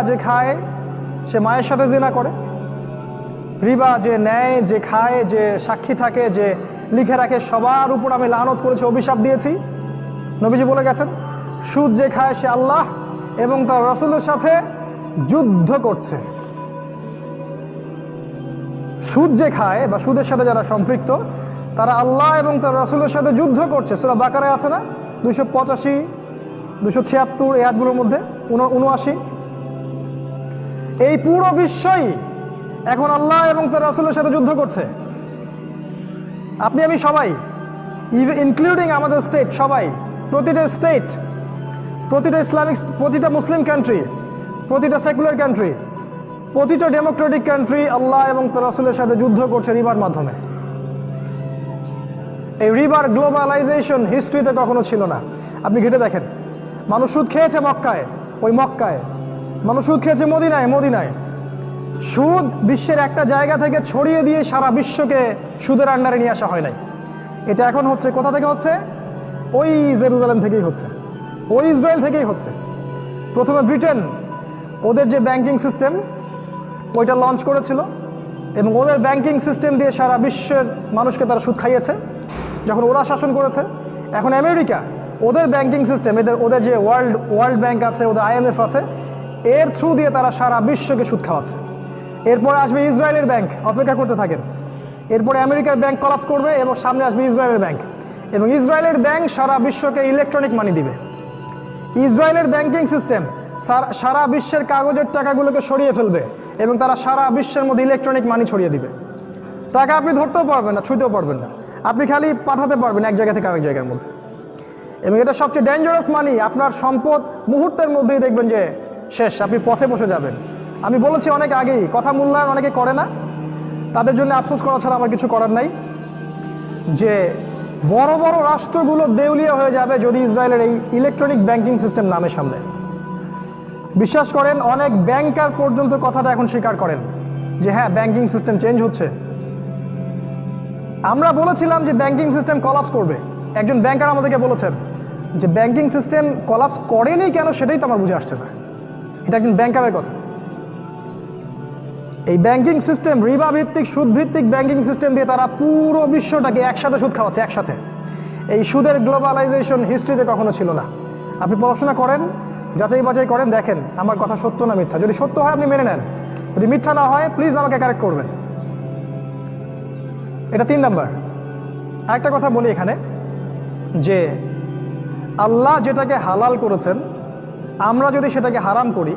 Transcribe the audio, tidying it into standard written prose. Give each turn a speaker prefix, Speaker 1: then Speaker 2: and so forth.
Speaker 1: যে খায় সে মায়ের সাথে জিনা করে। রিবা যে নেয়, যে খায়, যে সাক্ষী থাকে, যে লিখে রাখে, সবার উপর আমি লানত করেছি, অভিশাপ দিয়েছি। নবীজি বলে গেছেন সুদ যে খায় সে আল্লাহ এবং তার রাসূলের সাথে যুদ্ধ করছে। সুদ যে খায় বা সুদের সাথে যারা সম্পৃক্ত তারা আল্লাহ এবং তার রাসূলের সাথে যুদ্ধ করছে। সূরা বাকারায় আছে না 285, 276 এই আয়াতগুলোর মধ্যে 79। এই পুরো বিশ্বই এখন আল্লাহ এবং তার রাসূলের সাথে যুদ্ধ করছে। আপনি আমি সবাই, ইনক্লুডিং আমাদের স্টেট, সবাই, প্রতিটা স্টেট, প্রতিটা ইসলামিক, প্রতিটা মুসলিম কান্ট্রি, প্রতিটা সেকুলার কান্ট্রি, প্রতিটা ডেমোক্রেটিক কান্ট্রি আল্লাহ এবং তার রাসূলের সাথে যুদ্ধ করছে রিবার মাধ্যমে। এই রিবার গ্লোবালাইজেশন হিস্ট্রিতে কখনো ছিল না। আপনি ঘেটে দেখেন, মানুষ সুদ খেয়েছে মক্কায়, ওই মক্কায়, মানুষ সুদ খেয়েছে মদিনায়, মদিনায়। সুদ বিশ্বের একটা জায়গা থেকে ছড়িয়ে দিয়ে সারা বিশ্বকে সুদের আন্ডারে নিয়ে আসা হয় নাই। এটা এখন হচ্ছে কোথা থেকে হচ্ছে? ওই জেরুজালেম থেকেই হচ্ছে, ওই ইসরায়েল থেকেই হচ্ছে। প্রথমে ব্রিটেন ওদের যে ব্যাংকিং সিস্টেম ওইটা লঞ্চ করেছিল এবং ওদের ব্যাংকিং সিস্টেম দিয়ে সারা বিশ্বের মানুষকে তারা সুদ খাইয়েছে যখন ওরা শাসন করেছে। এখন আমেরিকা ওদের ব্যাংকিং সিস্টেম, ওদের যে ওয়ার্ল্ড ব্যাংক আছে, ওদের IMF আছে, এর থ্রু দিয়ে তারা সারা বিশ্বকে সুদ খাওয়াচ্ছে। এরপরে আসবে ইসরায়েলের ব্যাংক, অপেক্ষা করতে থাকেন। এরপরে আমেরিকার ব্যাংক কলাপস করবে এবং সামনে আসবে ইসরায়েলের ব্যাংক, এবং ইসরায়েলের ব্যাংক সারা বিশ্বকে ইলেকট্রনিক মানি দিবে। ইসরায়েলের ব্যাংকিং সিস্টেম সারা বিশ্বের কাগজের টাকাগুলোকে সরিয়ে ফেলবে এবং তারা সারা বিশ্বের মধ্যে ইলেকট্রনিক মানি ছড়িয়ে দিবে। টাকা আপনি ধরতেও পারবেন না, ছুঁতেও পারবেন না, আপনি খালি পাঠাতে পারবেন এক জায়গা থেকে আরেক জায়গার মধ্যে। এবং এটা সবচেয়ে ডেঞ্জারাস মানি। আপনার সম্পদ মুহূর্তের মধ্যেই দেখবেন যে শেষ, আপনি পথে বসে যাবেন। আমি বলেছি অনেক আগেই, কথা মূল্যায়ন অনেকে করে না, তাদের জন্য আফসোস করা ছাড়া আমার কিছু করার নাই, যে বড় বড় রাষ্ট্রগুলো দেউলিয়া হয়ে যাবে যদি ইসরায়েলের এই ইলেকট্রনিক ব্যাংকিং সিস্টেম নামে সামনে। বিশ্বাস করেন, অনেক ব্যাংকার পর্যন্ত কথাটা এখন স্বীকার করেন যে হ্যাঁ, ব্যাংকিং সিস্টেম চেঞ্জ হচ্ছে। আমরা বলেছিলাম যে ব্যাংকিং সিস্টেম কলাপস করবে। একজন ব্যাংকার আমাদেরকে বলেছেন যে ব্যাংকিং সিস্টেম কলাপস করেনি কেন সেটাই তো আমার বুঝে আসছে না। এটা একজন ব্যাংকারের কথা। এই ব্যাংকিং সিস্টেম, রিবা ভিত্তিক, সুদ ভিত্তিক ব্যাংকিং সিস্টেম দিয়ে তারা পুরো বিশ্বটাকে একসাথে সুদ খাওয়াচ্ছে, একসাথে। এই সুদের গ্লোবালাইজেশন হিস্ট্রিতে কখনো ছিল না। আপনি পড়াশোনা করেন, যাচাই বাছাই করেন, দেখেন আমার কথা সত্য না মিথ্যা। যদি সত্য হয় আপনি মেনে নেন, যদি মিথ্যা না হয় প্লিজ আমাকে কারেক্ট করবেন। এটা 3 নাম্বার। একটা কথা বলি এখানে, যে আল্লাহ যেটাকে হালাল করেছেন আমরা যদি সেটাকে হারাম করি